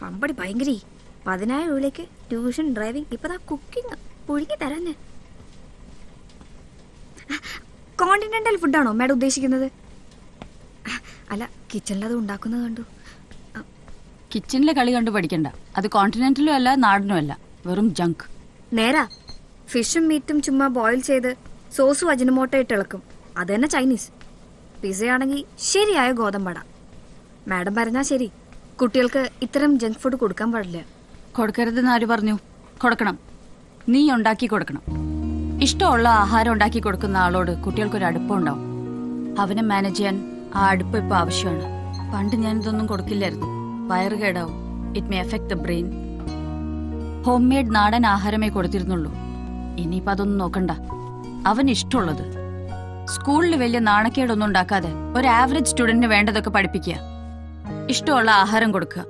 അമ്പടി ഭയങ്കര 10,000 രൂപയിലേക്ക് tuition, driving, ഇപ്പതാ കുക്കിംഗ് പുഴുങ്ങി തരാന്ന്. കോണ്ടിനെന്റൽ ഫുഡാണോ മാഡം ഉദ്ദേശിക്കുന്നത്? അല്ല, കിച്ചണിലത് ഉണ്ടാക്കുന്നത് കണ്ടു. കിച്ചണിലെ കളി കണ്ടു പഠിക്കണ്ട. അത് കോണ്ടിനെന്റലും അല്ല നാടനും അല്ല, വെറും ജങ്ക്. നേരാ, ഫിഷും മീറ്റും ചുമ്മാ ബോയിൽ ചെയ്ത് സോസും അജിനമോട്ടോ ഇട്ട് ഇളക്കും. അത് തന്നെ ചൈനീസ്. പിസയാണെങ്കിൽ ശരിയായ ഗോതമ്പട. മാഡം പറഞ്ഞാ ശരി, കുട്ടികൾക്ക് ഇത്തരം ജങ്ക് ഫുഡ് കൊടുക്കാൻ പാടില്ല. കൊടുക്കരുതെന്ന് ആര് പറഞ്ഞു? കൊടുക്കണം. നീ ഉണ്ടാക്കി കൊടുക്കണം. ഇഷ്ടമുള്ള ആഹാരം ഉണ്ടാക്കി കൊടുക്കുന്ന ആളോട് കുട്ടികൾക്കൊരു അടുപ്പമുണ്ടാവും. അവനെ മാനേജ് ചെയ്യാൻ ആ അടുപ്പം ഇപ്പൊ ആവശ്യമാണ്. പണ്ട് ഞാൻ ഇതൊന്നും കൊടുക്കില്ലായിരുന്നു. വയറ് കേടാവും. It may affect the brain. Homemade നാടൻ ആഹാരമേ കൊടുത്തിരുന്നുള്ളൂ. ഇനിയിപ്പോ അതൊന്നും നോക്കണ്ട. അവന് ഇഷ്ടമുള്ളത്. സ്കൂളിൽ വലിയ നാണക്കേടൊന്നും ഉണ്ടാക്കാതെ ഒരു ആവറേജ് സ്റ്റുഡന്റിന് വേണ്ടതൊക്കെ പഠിപ്പിക്കുക. ഇഷ്ടമുള്ള ആഹാരം കൊടുക്കുക.